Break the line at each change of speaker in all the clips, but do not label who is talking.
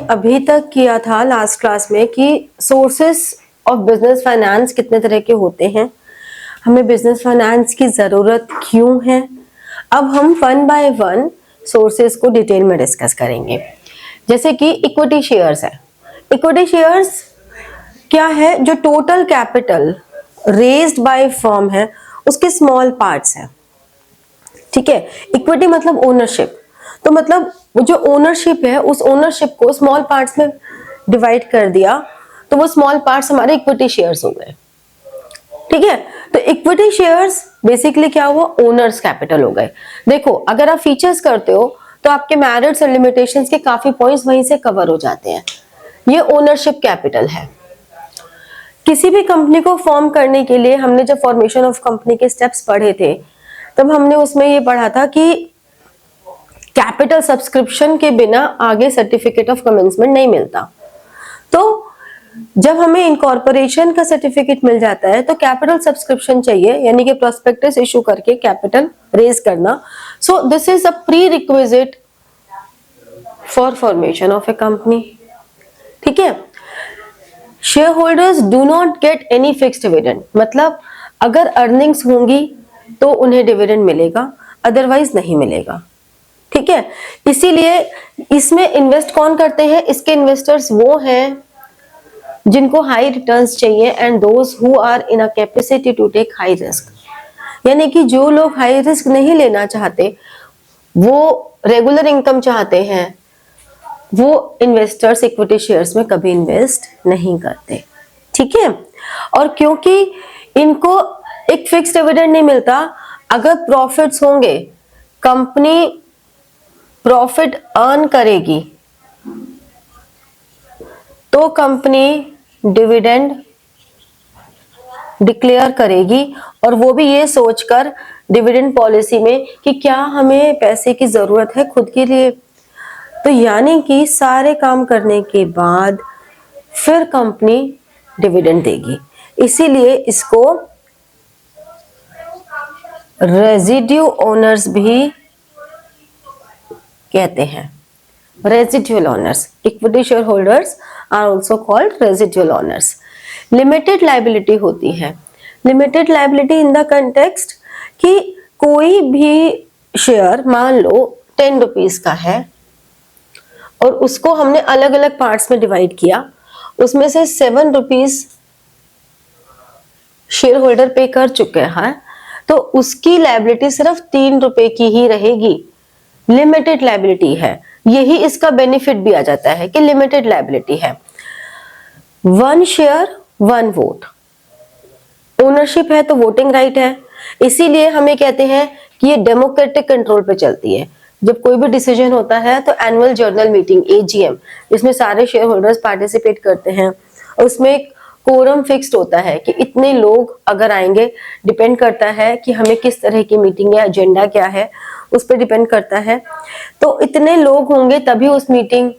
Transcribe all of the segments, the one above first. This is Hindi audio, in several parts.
अभी तक किया था लास्ट क्लास में कि सोर्सेस ऑफ बिजनेस फाइनेंस कितने तरह के होते हैं, हमें बिजनेस फाइनेंस की जरूरत क्यों है। अब हम वन बाय वन सोर्सेस को डिटेल में डिस्कस करेंगे। जैसे कि इक्विटी शेयर्स है। इक्विटी शेयर्स क्या है? जो total capital raised by firm है उसके स्मॉल पार्ट्स हैं। ठीक है, इक्विटी मतलब ओनरशिप, तो मतलब जो ओनरशिप है उस ओनरशिप को स्मॉल पार्ट्स में डिवाइड कर दिया तो वो स्मॉल पार्ट्स हमारे इक्विटी शेयर्स हो गए। ठीक है, तो इक्विटी शेयर्स बेसिकली क्या हुआ? ओनर्स कैपिटल हो गए। देखो, अगर आप फीचर्स करते हो तो आपके मेरिट्स और लिमिटेशंस के काफी पॉइंट्स वहीं से कवर हो जाते हैं। ये ओनरशिप कैपिटल है। किसी भी कंपनी को फॉर्म करने के लिए हमने जब फॉर्मेशन ऑफ कंपनी के स्टेप्स पढ़े थे तब हमने उसमें ये पढ़ा था कि कैपिटल सब्सक्रिप्शन के बिना आगे सर्टिफिकेट ऑफ कमेंसमेंट नहीं मिलता। तो जब हमें इनकॉर्पोरेशन का सर्टिफिकेट मिल जाता है तो कैपिटल सब्सक्रिप्शन चाहिए, यानी कि प्रोस्पेक्टस इशू करके कैपिटल रेज करना। So this is a pre requisite for formation of A company. ठीक है, share holders do not get any fixed dividend, मतलब अगर अर्निंग्स होंगी तो उन्हें डिविडेंड मिलेगा, अदरवाइज नहीं मिलेगा। ठीक है, इसीलिए इसमें इन्वेस्ट कौन करते हैं? इसके इन्वेस्टर्स वो हैं जिनको हाई रिटर्न्स चाहिए and those who are in a capacity to take high risk, यानी कि जो लोग हाई रिस्क नहीं लेना चाहते, वो रेगुलर इनकम चाहते हैं, वो इन्वेस्टर्स इक्विटी शेयर्स में कभी इन्वेस्ट नहीं करते। ठीक है, और क्योंकि इनको एक फिक्स डिविडेंड नहीं मिलता, अगर प्रॉफिट्स होंगे, कंपनी प्रॉफिट अर्न करेगी तो कंपनी डिविडेंड डिक्लेयर करेगी, और वो भी ये सोचकर डिविडेंड पॉलिसी में कि क्या हमें पैसे की जरूरत है खुद के लिए। तो यानी कि सारे काम करने के बाद फिर कंपनी डिविडेंड देगी, इसीलिए इसको रेजिड्यू ओनर्स भी कहते हैं। Residual owners, equity share holders are also called residual owners. Limited liability होती है। Limited liability in the context कि कोई भी शेयर मान लो 10 रुपीज का है और उसको हमने अलग अलग पार्ट्स में डिवाइड किया, उसमें से 7 रुपीज शेयर होल्डर पे कर चुके हैं, तो उसकी लायबिलिटी सिर्फ 3 रुपए की ही रहेगी। लिमिटेड लायबिलिटी है, यही इसका बेनिफिट भी आ जाता है कि लिमिटेड लायबिलिटी है। 1 शेयर 1 वोट, ओनरशिप है तो वोटिंग राइट है, इसीलिए हमें कहते हैं कि ये डेमोक्रेटिक कंट्रोल पे चलती है। जब कोई भी डिसीजन होता है तो एनुअल जनरल मीटिंग एजीएम, जिसमें सारे शेयर होल्डर्स पार्टिसिपेट करते हैं, और उसमें एक कोरम फिक्स्ड होता है कि इतने लोग अगर आएंगे, डिपेंड करता है कि हमें किस तरह की मीटिंग है, एजेंडा क्या है, उस पर डिपेंड करता है। तो इतने लोग होंगे तभी उस मीटिंग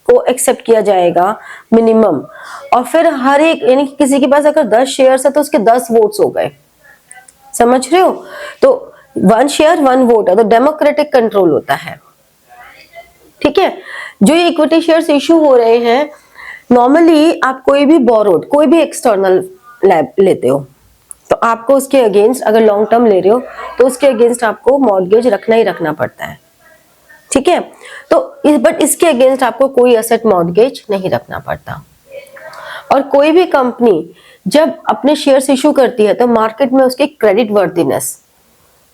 को एक्सेप्ट किया जाएगा मिनिमम। और फिर हर एक, यानी कि किसी के पास अगर 10 शेयर्स है तो उसके 10 वोट्स हो गए, समझ रहे हो? तो 1 शेयर 1 वोट है, तो डेमोक्रेटिक कंट्रोल होता है। ठीक है, जो ये इक्विटी शेयर्स इशू हो रहे हैं, नॉर्मली आप कोई भी बोरोड, कोई भी एक्सटर्नल लैब लेते हो तो आपको उसके अगेंस्ट, अगर लॉन्ग टर्म ले रहे हो तो उसके अगेंस्ट आपको मॉर्गेज रखना ही रखना पड़ता है। ठीक है, तो बट इसके अगेंस्ट आपको कोई एसेट मॉर्गेज नहीं रखना पड़ता। और कोई भी कंपनी जब अपने शेयर्स इशू करती है तो मार्केट में उसकी क्रेडिट वर्दीनेस,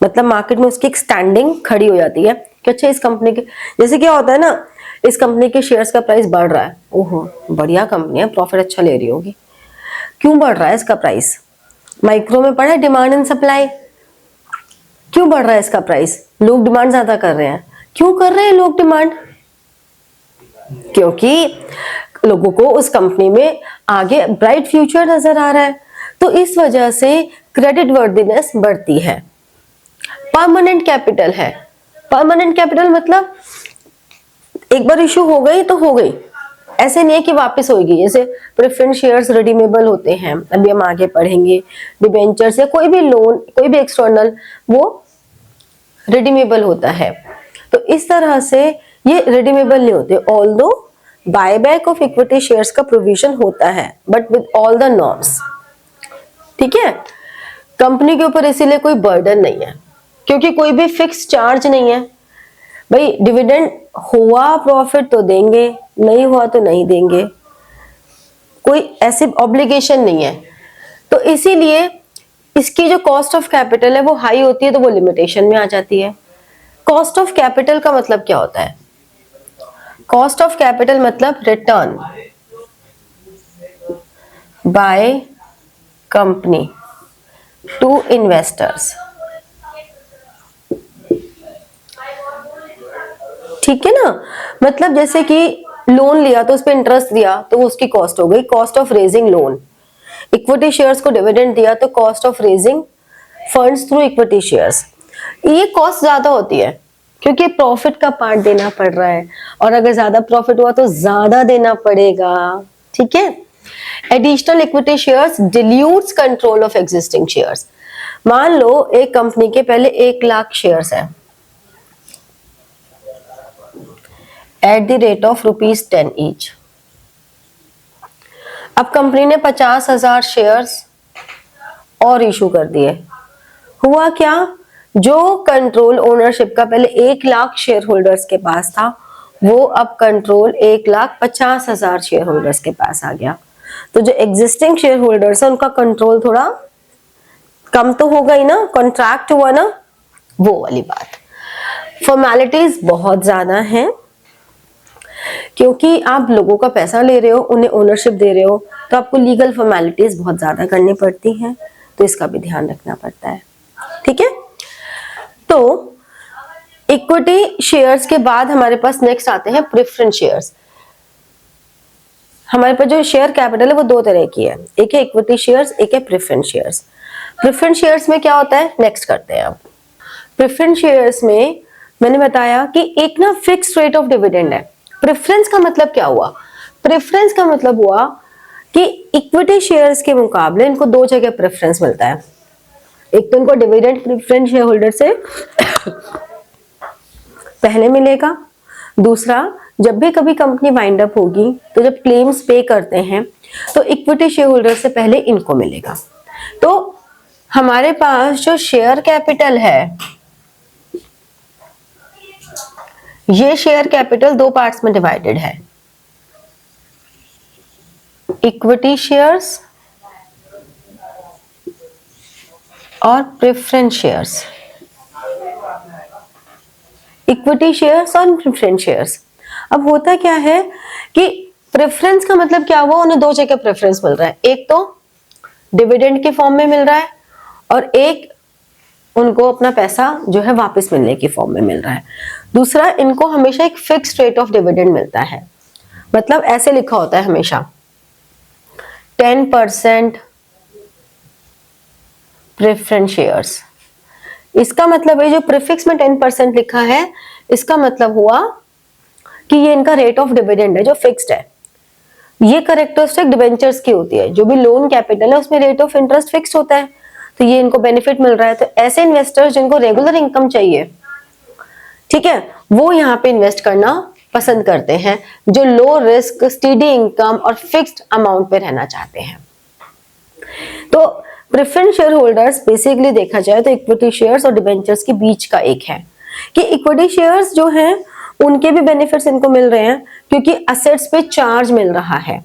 मतलब मार्केट में उसकी एक स्टैंडिंग खड़ी हो जाती है कि अच्छा, इस कंपनी के, जैसे क्या होता है ना, इस कंपनी के शेयर्स का प्राइस बढ़ रहा है, ओहो बढ़िया कंपनी है, प्रॉफिट अच्छा ले रही होगी। क्यों बढ़ रहा है इसका प्राइस? माइक्रो में पढ़ा है डिमांड एंड सप्लाई। क्यों बढ़ रहा है इसका प्राइस? लोग डिमांड ज्यादा कर रहे हैं। क्यों कर रहे हैं लोग डिमांड? क्योंकि लोगों को उस कंपनी में आगे ब्राइट फ्यूचर नजर आ रहा है, तो इस वजह से क्रेडिट वर्दीनेस बढ़ती है। परमानेंट कैपिटल है। परमानेंट कैपिटल मतलब एक बार इशू हो गई तो हो गई, ऐसे नहीं है कि वापस होगी। जैसे प्रेफरेंस शेयर्स रिडीमेबल होते हैं, अभी हम आगे पढ़ेंगे। डिबेंचर्स या कोई भी लोन, कोई भी एक्सटर्नल, वो रिडीमेबल होता है। तो इस तरह से ये रिडीमेबल नहीं होते, although buyback of equity shares का प्रोविजन होता है, but with all the norms. ठीक है, कंपनी के ऊपर इसीलिए कोई बर्डन नहीं है, क्योंकि कोई भी फिक्स चार्ज नहीं है। भाई डिविडेंड हुआ प्रॉफिट तो देंगे, नहीं हुआ तो नहीं देंगे, कोई ऐसी ऑब्लिगेशन नहीं है। तो इसीलिए इसकी जो कॉस्ट ऑफ कैपिटल है वो हाई होती है, तो वो लिमिटेशन में आ जाती है। कॉस्ट ऑफ कैपिटल का मतलब क्या होता है? कॉस्ट ऑफ कैपिटल मतलब return by company to investors. ठीक है ना, मतलब जैसे कि लोन लिया तो उस पर इंटरेस्ट दिया तो वो उसकी कॉस्ट हो गई, cost of raising loan. Equity shares को डिविडेंड दिया तो cost of raising funds through equity shares. ये कॉस्ट ज्यादा होती है क्योंकि प्रॉफिट का पार्ट देना पड़ रहा है, और अगर ज्यादा प्रॉफिट हुआ तो ज्यादा देना पड़ेगा। ठीक है, additional equity shares dilutes control of existing shares. मान लो एक कंपनी के पहले 1 लाख शेयर्स है at the rate of ₹10 each. अब कंपनी ने 50,000 शेयर्स और इशू कर दिए। हुआ क्या, जो कंट्रोल ओनरशिप का पहले 1 लाख शेयर होल्डर्स के पास था, वो अब कंट्रोल 1,50,000 शेयर होल्डर्स के पास आ गया। तो जो एग्जिस्टिंग शेयर होल्डर्स है उनका कंट्रोल थोड़ा कम तो होगा ही ना, कॉन्ट्रैक्ट हुआ ना, वो वाली बात। फॉर्मेलिटीज बहुत ज्यादा हैं, क्योंकि आप लोगों का पैसा ले रहे हो, उन्हें ओनरशिप दे रहे हो, तो आपको लीगल फॉर्मेलिटीज बहुत ज्यादा करनी पड़ती हैं, तो इसका भी ध्यान रखना पड़ता है। ठीक है, तो इक्विटी शेयर्स के बाद हमारे पास नेक्स्ट आते हैं प्रेफरेंस शेयर्स। हमारे पास जो शेयर कैपिटल है वो 2 तरह की है, एक है इक्विटी शेयर्स, एक है प्रेफरेंस शेयर्स। प्रेफरेंस शेयर्स में क्या होता है, नेक्स्ट करते हैं। अब प्रेफरेंस शेयर्स में मैंने बताया कि एक ना फिक्स्ड रेट ऑफ डिविडेंड है। प्रेफरेंस का मतलब क्या हुआ, प्रेफरेंस का मतलब हुआ कि इक्विटी शेयर्स के मुकाबले इनको 2 जगह प्रेफरेंस मिलता है। एक तो इनको डिविडेंड प्रेफरेंस शेयर होल्डर से पहले मिलेगा, दूसरा जब भी कभी कंपनी वाइंड अप होगी तो जब क्लेम्स पे करते हैं तो इक्विटी शेयर होल्डर से पहले इनको मिलेगा। तो हमारे पास जो शेयर कैपिटल है, ये शेयर कैपिटल 2 पार्ट्स में डिवाइडेड है, इक्विटी शेयर्स और प्रेफरेंस शेयर्स। इक्विटी शेयर्स और प्रेफरेंस शेयर्स। अब होता क्या है कि प्रेफरेंस का मतलब क्या हुआ, उन्हें 2 जगह प्रेफरेंस मिल रहा है, एक तो डिविडेंड के फॉर्म में मिल रहा है और एक उनको अपना पैसा जो है वापस मिलने की फॉर्म में मिल रहा है। दूसरा, इनको हमेशा एक फिक्स्ड रेट ऑफ डिविडेंड मिलता है, मतलब ऐसे लिखा होता है हमेशा 10% प्रेफरेंस शेयर्स। इसका मतलब है जो प्रीफिक्स में 10% लिखा है, इसका मतलब हुआ कि ये इनका रेट ऑफ डिविडेंड है जो फिक्स्ड है। ये कैरेक्टरिस्टिक डिबेंचर्स की होती है, जो भी लोन कैपिटल है उसमें रेट ऑफ इंटरेस्ट फिक्स्ड होता है, तो ये इनको बेनिफिट मिल रहा है। तो ऐसे इन्वेस्टर्स जिनको रेगुलर इनकम चाहिए, ठीक है, वो यहाँ पे इन्वेस्ट करना पसंद करते हैं, जो लो रिस्क स्टेडी इनकम और फिक्स्ड अमाउंट पे रहना चाहते हैं। तो प्रेफरेंस शेयर होल्डर्स बेसिकली देखा जाए तो इक्विटी शेयर्स और डिबेंचर्स के बीच का एक है कि इक्विटी शेयर्स जो हैं उनके भी बेनिफिट्स इनको मिल रहे हैं, क्योंकि असेट्स पे चार्ज मिल रहा है,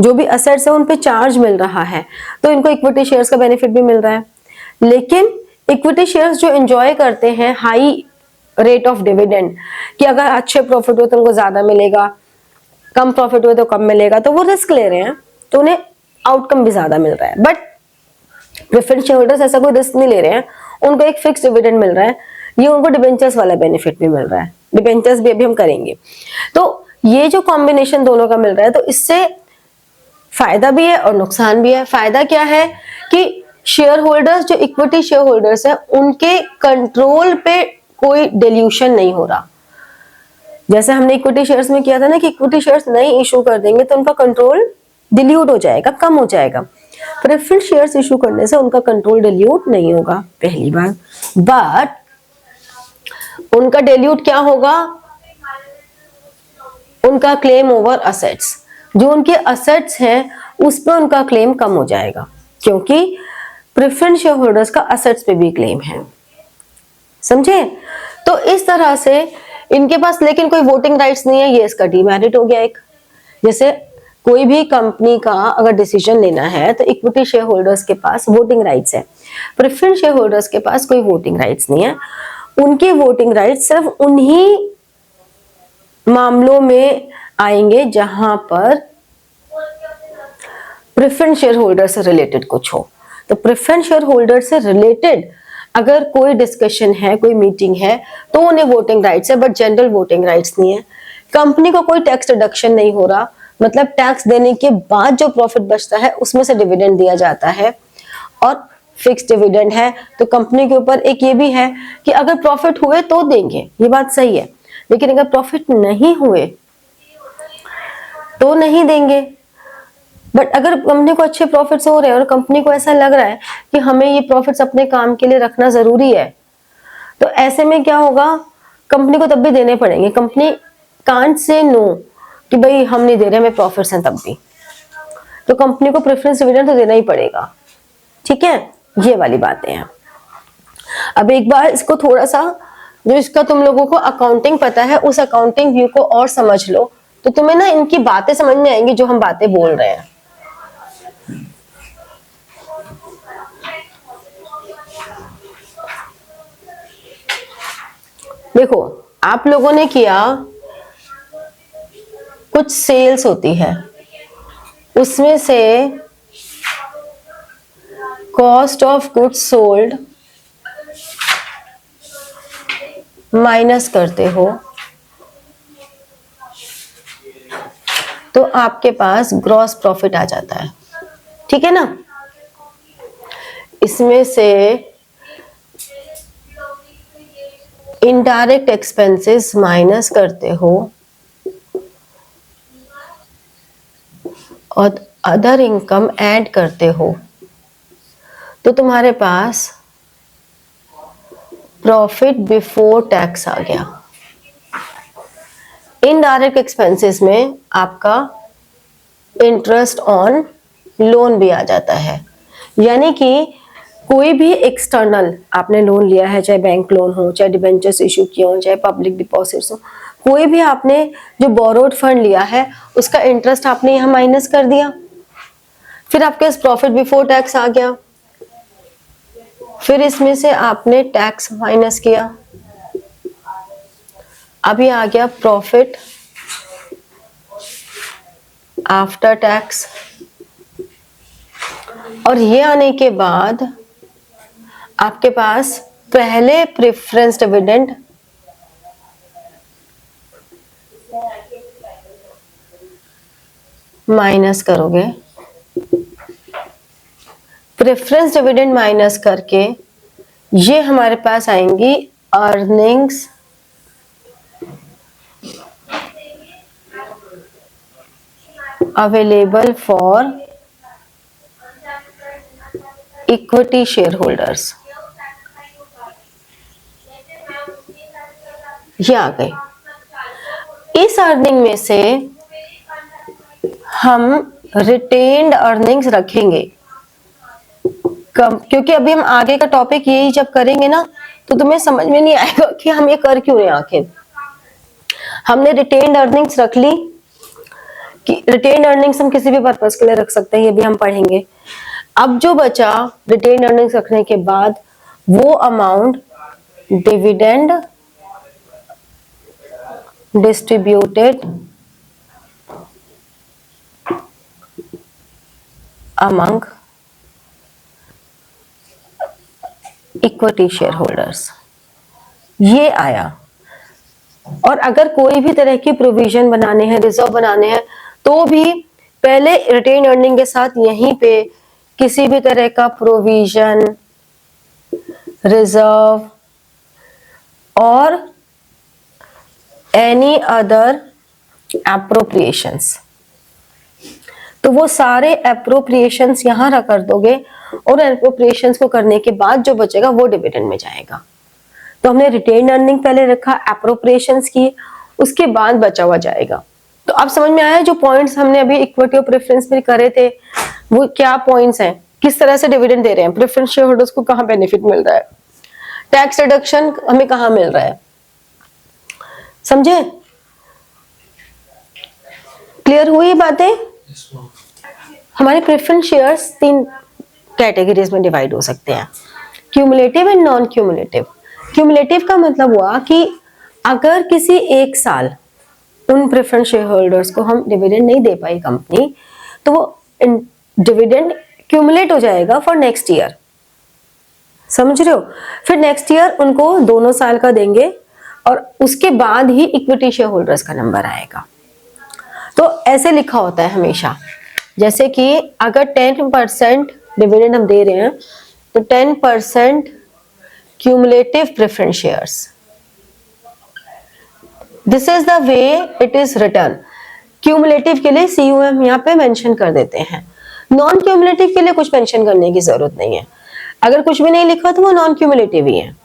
जो भी असेट्स है उन पे चार्ज मिल रहा है, तो इनको इक्विटी शेयर्स का बेनिफिट भी मिल रहा है। लेकिन इक्विटी शेयर्स जो एंजॉय करते हैं हाई रेट ऑफ डिविडेंड, कि अगर अच्छे प्रॉफिट हो तो उनको ज्यादा मिलेगा, कम प्रॉफिट हुए तो कम मिलेगा, तो वो रिस्क ले रहे हैं, तो उन्हें आउटकम भी ज्यादा मिल रहा है। बट प्रेफरेंस शेयर होल्डर्स ऐसा कोई रिस्क नहीं ले रहे हैं, उनको एक फिक्स डिविडेंड मिल रहा है, ये उनको डिबेंचर्स वाला बेनिफिट भी मिल रहा है, डिबेंचर्स भी अभी हम करेंगे। तो ये जो कॉम्बिनेशन दोनों का मिल रहा है, तो इससे फायदा भी है और नुकसान भी है। फायदा क्या है कि शेयर होल्डर्स जो इक्विटी शेयर होल्डर्स है उनके कंट्रोल पे कोई डिल्यूशन नहीं हो रहा। जैसे हमने इक्विटी शेयर्स में किया था ना कि इक्विटी शेयर्स नहीं इशू कर देंगे तो उनका कंट्रोल डिल्यूट हो जाएगा, कम हो जाएगा। प्रेफरेंस शेयर्स इशू करने से उनका कंट्रोल डिल्यूट नहीं होगा, पहली बात। बट उनका डिल्यूट क्या होगा, उनका क्लेम ओवर असेट्स, जो उनके असेट्स हैं उस पर उनका क्लेम कम हो जाएगा, क्योंकि प्रेफरेंस शेयर होल्डर्स का असेट्स पे भी क्लेम है। समझे? तो इस तरह से इनके पास लेकिन कोई वोटिंग राइट्स नहीं है, ये इसका डीमेरिट हो गया एक। जैसे कोई भी कंपनी का अगर डिसीजन लेना है तो इक्विटी शेयर होल्डर्स के पास वोटिंग राइट्स है, प्रेफरेंस शेयर होल्डर्स के पास कोई वोटिंग राइट्स नहीं है। उनके वोटिंग राइट्स सिर्फ उन्हीं मामलों में आएंगे जहां पर प्रेफरेंस शेयर होल्डर से रिलेटेड कुछ हो। तो प्रेफरेंस शेयर होल्डर से रिलेटेड अगर कोई डिस्कशन है, कोई मीटिंग है, तो उन्हें वोटिंग राइट्स है, बट जनरल वोटिंग राइट्स नहीं है। कंपनी को कोई टैक्स डिडक्शन नहीं हो रहा, मतलब टैक्स देने के बाद जो प्रॉफिट बचता है उसमें से डिविडेंड दिया जाता है और फिक्स डिविडेंड है। तो कंपनी के ऊपर एक ये भी है कि अगर प्रॉफिट हुए तो देंगे, ये बात सही है, लेकिन अगर प्रॉफिट नहीं हुए तो नहीं देंगे। बट अगर कंपनी को अच्छे प्रॉफिट्स हो रहे हैं और कंपनी को ऐसा लग रहा है कि हमें ये प्रॉफिट्स अपने काम के लिए रखना जरूरी है, तो ऐसे में क्या होगा, कंपनी को तब भी देने पड़ेंगे। कंपनी कांट से नो कि भाई हम नहीं दे रहे, हमें प्रॉफिट्स हैं तब भी, तो कंपनी को प्रेफरेंस डिविडेंड तो देना ही पड़ेगा। ठीक है, ये वाली बातें हैं। अब एक बार इसको थोड़ा सा, जो इसका तुम लोगों को अकाउंटिंग पता है, उस अकाउंटिंग व्यू को और समझ लो, तो तुम्हें ना इनकी बातें समझ में आएंगी जो हम बातें बोल रहे हैं। देखो, आप लोगों ने किया, कुछ सेल्स होती है, उसमें से cost of goods sold minus करते हो, तो आपके पास ग्रॉस प्रॉफिट आ जाता है। ठीक है ना? इसमें से इनडायरेक्ट एक्सपेंसेस माइनस करते हो और अदर इनकम ऐड करते हो, तो तुम्हारे पास प्रॉफिट बिफोर टैक्स आ गया। इनडायरेक्ट एक्सपेंसेस में आपका इंटरेस्ट ऑन लोन भी आ जाता है, यानी कि कोई भी एक्सटर्नल आपने लोन लिया है, चाहे बैंक लोन हो, चाहे डिबेंचर्स इशू किए हो, चाहे पब्लिक डिपॉजिट्स हो, कोई भी आपने जो बोरोड फंड लिया है उसका इंटरेस्ट आपने यहाँ माइनस कर दिया, फिर आपके पास प्रॉफिट बिफोर टैक्स आ गया, फिर इसमें से आपने टैक्स माइनस किया, अभी आ गया प्रॉफिट आफ्टर टैक्स। और ये आने के बाद आपके पास पहले प्रेफरेंस डिविडेंड माइनस करोगे, प्रेफरेंस डिविडेंड माइनस करके ये हमारे पास आएंगी earnings available for equity share holders. ये आ गई। इस अर्निंग में से हम रिटेन्ड अर्निंग्स रखेंगे, क्योंकि अभी हम आगे का टॉपिक यही जब करेंगे ना, तो तुम्हें समझ में नहीं आएगा कि हम ये कर क्यों रहे हैं। आखिर हमने रिटेन्ड अर्निंग्स रख ली, कि रिटेन्ड अर्निंग्स हम किसी भी पर्पस के लिए रख सकते हैं, ये भी हम पढ़ेंगे। अब जो बचा रिटेन्ड अर्निंग्स रखने के बाद, वो amount dividend distributed among equity share holders, ये आया। और अगर कोई भी तरह की प्रोविजन बनाने हैं, रिजर्व बनाने हैं, तो भी पहले रिटेन अर्निंग के साथ यहीं पे किसी भी तरह का प्रोविजन, रिजर्व और एनी अदर एप्रोप्रिएशंस, तो वो सारे एप्रोप्रिएशंस यहां रख कर दोगे, और एप्रोप्रिएशंस को करने के बाद जो बचेगा वो डिविडेंड में जाएगा। तो हमने रिटेन अर्निंग पहले रखा, एप्रोप्रिएशंस की, उसके बाद बचा हुआ जाएगा। तो अब समझ में आया जो पॉइंट्स हमने अभी इक्विटी और प्रेफरेंस में करे थे वो क्या पॉइंट्स हैं, किस तरह से डिविडेंड दे रहे हैं, प्रेफरेंस शेयर होल्डर्स को कहाँ बेनिफिट मिल रहा है, टैक्स रिडक्शन हमें कहाँ मिल रहा है, समझे? क्लियर हुई बातें? हमारे प्रेफरेंस शेयर्स 3 कैटेगरीज में डिवाइड हो सकते हैं, cumulative and non cumulative. Cumulative का मतलब हुआ कि अगर किसी एक साल उन प्रेफरेंस शेयर होल्डर्स को हम डिविडेंड नहीं दे पाई कंपनी, तो वो डिविडेंड क्यूमुलेट हो जाएगा फॉर नेक्स्ट ईयर, समझ रहे हो? फिर नेक्स्ट ईयर उनको दोनों साल का देंगे और उसके बाद ही इक्विटी शेयर होल्डर्स का नंबर आएगा। तो ऐसे लिखा होता है हमेशा, जैसे कि अगर 10% डिविडेंड हम दे रहे हैं तो 10% cumulative preference shares, this is the way it is return. Cumulative के लिए CUM यहाँ पे मेंशन कर देते हैं, नॉन क्यूमुलेटिव के लिए कुछ मेंशन करने की जरूरत नहीं है। अगर कुछ भी नहीं लिखा तो वो नॉन क्यूमुलेटिव ही है,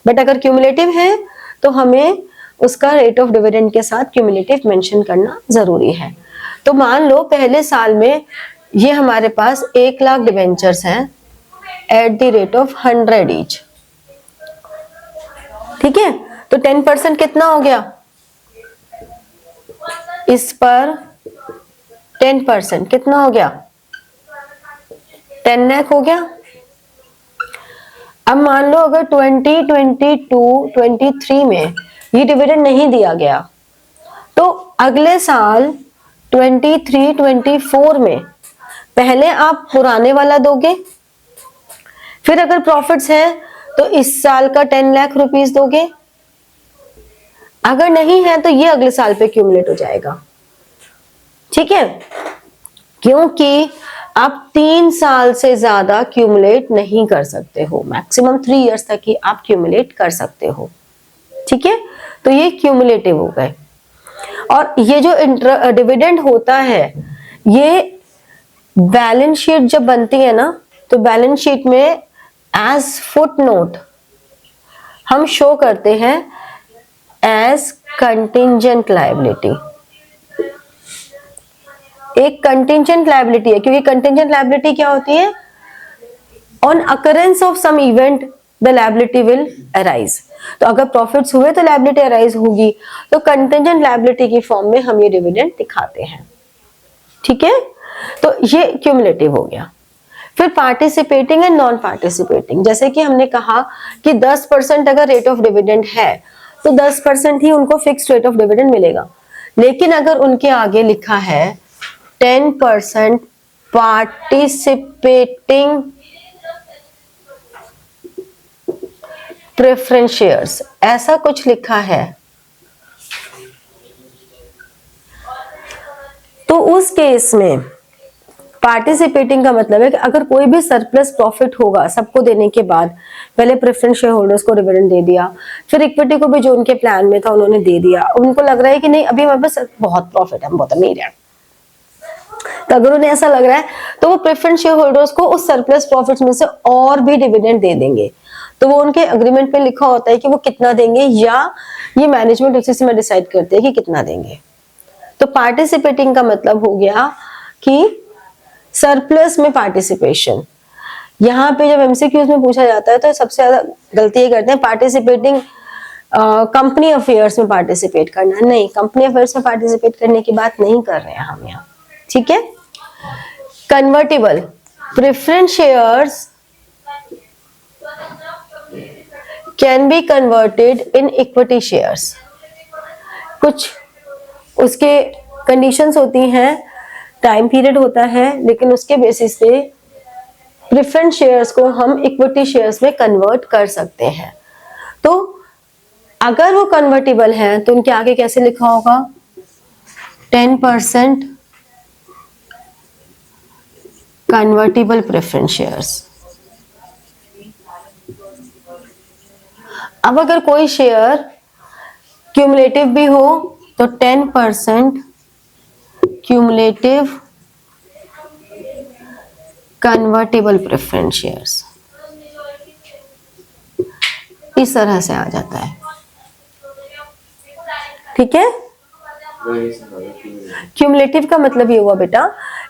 बट अगर क्यूमुलेटिव है तो हमें उसका रेट ऑफ डिविडेंड के साथ क्यूमुलेटिव मेंशन करना जरूरी है। तो मान लो पहले साल में ये हमारे पास 1 लाख डिवेंचर्स हैं eight the rate of 100 each, ठीक है? तो 10% कितना हो गया? इस पर 10% कितना हो गया? 10 लाख हो गया। अब मान लो अगर 2022-23 में ये डिविडेंड नहीं दिया गया तो अगले साल 23-24 में पहले आप पुराने वाला दोगे, फिर अगर प्रॉफिट्स है तो इस साल का 10 लाख रुपीस दोगे, अगर नहीं है तो ये अगले साल पे क्यूमुलेट हो जाएगा, ठीक है? क्योंकि आप 3 साल से ज्यादा क्यूमुलेट नहीं कर सकते हो, मैक्सिमम 3 इयर्स तक ही आप क्यूमुलेट कर सकते हो, ठीक है? तो ये क्यूमुलेटिव हो गए। और ये जो डिविडेंड होता है ये बैलेंस शीट जब बनती है ना, तो बैलेंस शीट में एज फुटनोट हम शो करते हैं एज कंटिंजेंट लायबिलिटी। एक कंटिंजेंट लायबिलिटी है, क्योंकि कंटिंजेंट लायबिलिटी क्या होती है? On occurrence of some event the liability will arise. तो अगर प्रॉफिट्स हुए तो लायबिलिटी अराइज होगी, तो कंटिंजेंट लायबिलिटी की फॉर्म में हम ये डिविडेंड दिखाते हैं, ठीक है? तो ये क्यूमुलेटिव हो गया। फिर पार्टिसिपेटिंग एंड नॉन पार्टिसिपेटिंग, जैसे कि हमने कहा कि 10% अगर रेट ऑफ डिविडेंड है तो 10% ही उनको फिक्स रेट ऑफ डिविडेंड मिलेगा, लेकिन अगर उनके आगे लिखा है 10% पार्टिसिपेटिंग प्रेफरेंस शेयर्स, ऐसा कुछ लिखा है, तो उस केस में पार्टिसिपेटिंग का मतलब है कि अगर कोई भी सरप्लस प्रॉफिट होगा सबको देने के बाद, पहले प्रेफरेंस शेयर होल्डर्स को डिविडेंड दे दिया, फिर इक्विटी को भी जो उनके प्लान में था उन्होंने दे दिया, उनको लग रहा है कि नहीं अभी हमारे पास बहुत प्रॉफिट है, हम बहुत अमीर हैं, तो अगर उन्हें ऐसा लग रहा है तो वो प्रेफरेंस शेयर होल्डर्स को उस सरप्लस प्रॉफिट्स में से और भी डिविडेंड दे देंगे। तो वो उनके एग्रीमेंट में लिखा होता है कि वो कितना देंगे, या ये मैनेजमेंट उसी से डिसाइड करते हैं कि कितना देंगे। तो पार्टिसिपेटिंग का मतलब हो गया कि सरप्लस में पार्टिसिपेशन। यहाँ पे जब एमसीक्यूज में पूछा जाता है तो सबसे ज्यादा गलती ये करते हैं, पार्टिसिपेटिंग कंपनी अफेयर्स में पार्टिसिपेट करना। नहीं, कंपनी अफेयर्स में पार्टिसिपेट करने की बात नहीं कर रहे हैं हम यहाँ, ठीक है? Convertible preference shares can be converted in equity shares. कुछ उसके कंडीशंस होती हैं, टाइम पीरियड होता है, लेकिन उसके बेसिस पे प्रेफरेंस शेयर्स को हम इक्विटी शेयर्स में कन्वर्ट कर सकते हैं। तो अगर वो कन्वर्टेबल हैं तो उनके आगे कैसे लिखा होगा? 10% कन्वर्टेबल प्रेफरेंस शेयर्स। अब अगर कोई शेयर क्यूमुलेटिव भी हो तो 10% क्यूमुलेटिव कन्वर्टेबल प्रेफरेंस शेयर्स, इस तरह से आ जाता है, ठीक है? क्यूमुलेटिव का मतलब ये हुआ बेटा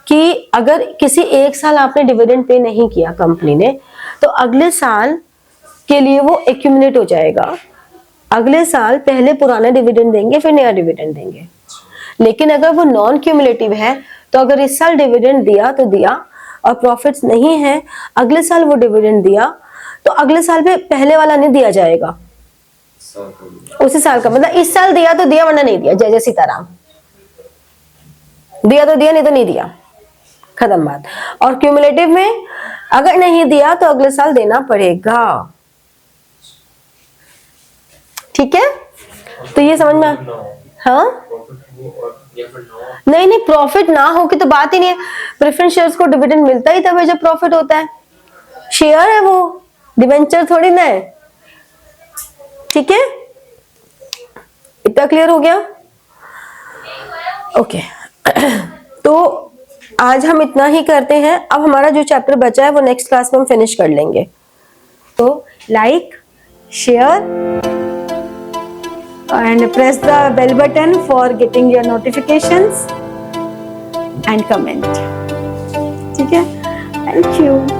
कि अगर किसी एक साल आपने डिविडेंड पे नहीं किया कंपनी ने, तो अगले साल के लिए वो एक्यूमुलेट हो जाएगा। अगले साल पहले पुराना डिविडेंड देंगे, फिर नया डिविडेंड देंगे। लेकिन अगर वो नॉन क्यूमुलेटिव है, तो अगर इस साल डिविडेंड दिया तो दिया, और प्रॉफिट्स नहीं है, अगले साल वो डिविडेंड दिया, तो अगले साल पे पहले वाला नहीं दिया जाएगा, उसी साल का। मतलब इस साल दिया तो दिया, वरना नहीं दिया। जय जय सीताराम। दिया तो दिया, नहीं तो नहीं दिया, खत्म बात। और क्यूमुलेटिव में अगर नहीं दिया तो अगले साल देना पड़ेगा। ठीक है, तो ये समझ में। हाँ नहीं, प्रॉफिट ना हो की तो बात ही नहीं है। प्रेफरेंस शेयर्स को डिविडेंड मिलता ही तब है जब प्रॉफिट होता है। शेयर है वो, डिवेंचर थोड़ी ना है। ठीक है, इतना क्लियर हो गया? ओके तो आज हम इतना ही करते हैं। अब हमारा जो चैप्टर बचा है वो नेक्स्ट क्लास में हम फिनिश कर लेंगे। तो like, share and press the bell button for getting your notifications and comment. ठीक है, thank you.